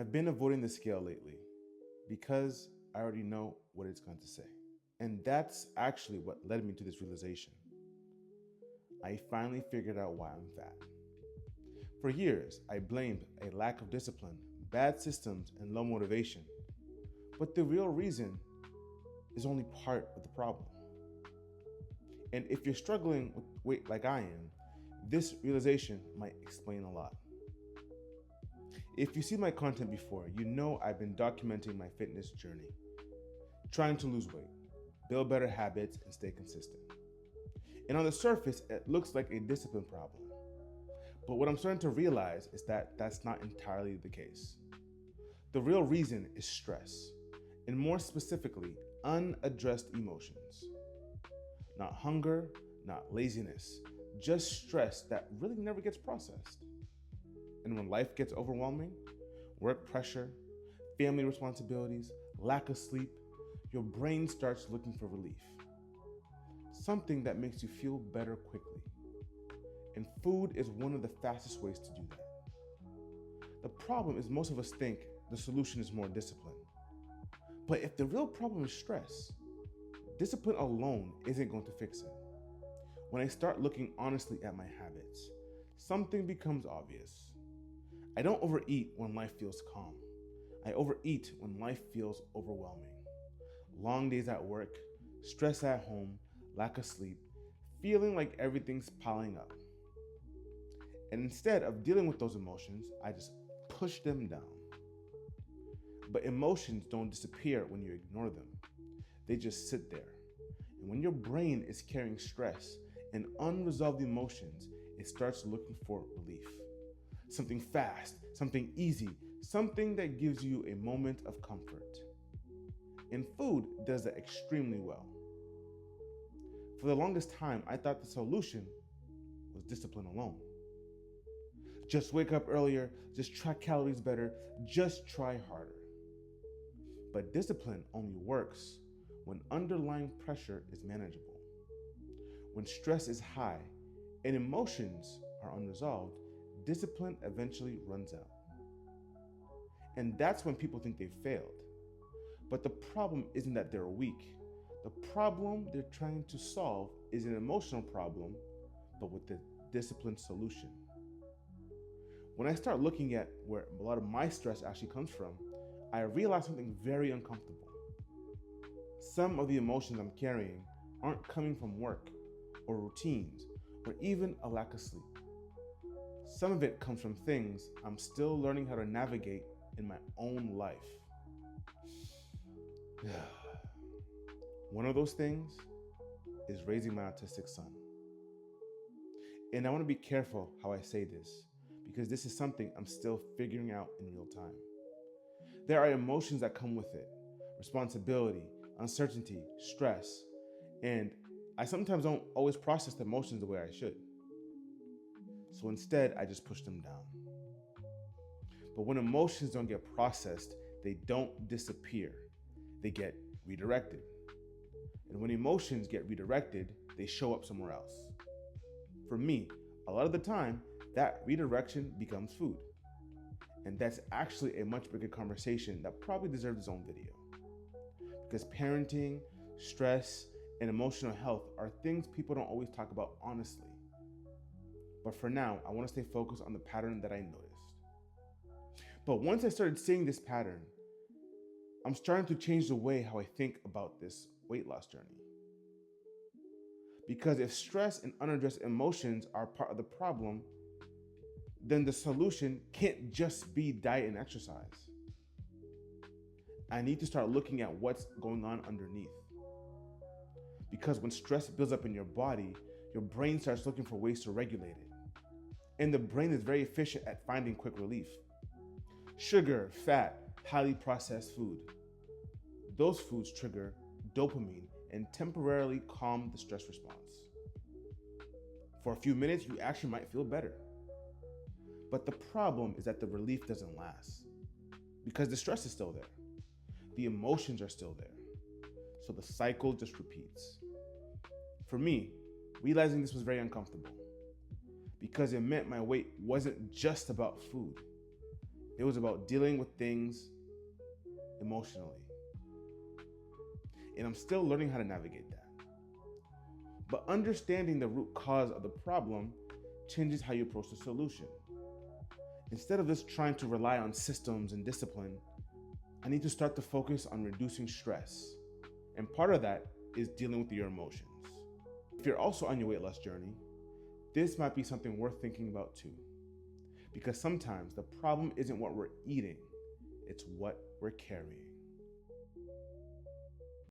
I've been avoiding the scale lately because I already know what it's going to say. And that's actually what led me to this realization. I finally figured out why I'm fat. For years, I blamed a lack of discipline, bad systems, and low motivation. But the real reason is only part of the problem. And if you're struggling with weight like I am, this realization might explain a lot. If you see my content before, you know I've been documenting my fitness journey, trying to lose weight, build better habits, and stay consistent. And on the surface, it looks like a discipline problem. But what I'm starting to realize is that that's not entirely the case. The real reason is stress, and more specifically, unaddressed emotions. Not hunger, not laziness, just stress that really never gets processed. And when life gets overwhelming, work pressure, family responsibilities, lack of sleep, your brain starts looking for relief. Something that makes you feel better quickly. And food is one of the fastest ways to do that. The problem is most of us think the solution is more discipline. But if the real problem is stress, discipline alone isn't going to fix it. When I start looking honestly at my habits, something becomes obvious. I don't overeat when life feels calm. I overeat when life feels overwhelming. Long days at work, stress at home, lack of sleep, feeling like everything's piling up. And instead of dealing with those emotions, I just push them down. But emotions don't disappear when you ignore them. They just sit there. And when your brain is carrying stress and unresolved emotions, it starts looking for relief. Something fast, something easy, something that gives you a moment of comfort. And food does that extremely well. For the longest time, I thought the solution was discipline alone. Just wake up earlier, just track calories better, just try harder. But discipline only works when underlying pressure is manageable. When stress is high and emotions are unresolved, discipline eventually runs out. And that's when people think they've failed. But the problem isn't that they're weak. The problem they're trying to solve is an emotional problem, but with the discipline solution. When I start looking at where a lot of my stress actually comes from, I realize something very uncomfortable. Some of the emotions I'm carrying aren't coming from work or routines or even a lack of sleep. Some of it comes from things I'm still learning how to navigate in my own life. One of those things is raising my autistic son. And I want to be careful how I say this, because this is something I'm still figuring out in real time. There are emotions that come with it: responsibility, uncertainty, stress, and I sometimes don't always process the emotions the way I should. So instead, I just push them down. But when emotions don't get processed, they don't disappear. They get redirected. And when emotions get redirected, they show up somewhere else. For me, a lot of the time, that redirection becomes food. And that's actually a much bigger conversation that probably deserves its own video. Because parenting, stress, and emotional health are things people don't always talk about honestly. But for now, I want to stay focused on the pattern that I noticed. But once I started seeing this pattern, I'm starting to change the way how I think about this weight loss journey. Because if stress and unaddressed emotions are part of the problem, then the solution can't just be diet and exercise. I need to start looking at what's going on underneath. Because when stress builds up in your body, your brain starts looking for ways to regulate it. And the brain is very efficient at finding quick relief. Sugar, fat, highly processed food. Those foods trigger dopamine and temporarily calm the stress response. For a few minutes, you actually might feel better. But the problem is that the relief doesn't last, because the stress is still there. The emotions are still there. So the cycle just repeats. For me, realizing this was very uncomfortable, because it meant my weight wasn't just about food. It was about dealing with things emotionally. And I'm still learning how to navigate that. But understanding the root cause of the problem changes how you approach the solution. Instead of just trying to rely on systems and discipline, I need to start to focus on reducing stress. And part of that is dealing with your emotions. If you're also on your weight loss journey, this might be something worth thinking about too. Because sometimes the problem isn't what we're eating, it's what we're carrying.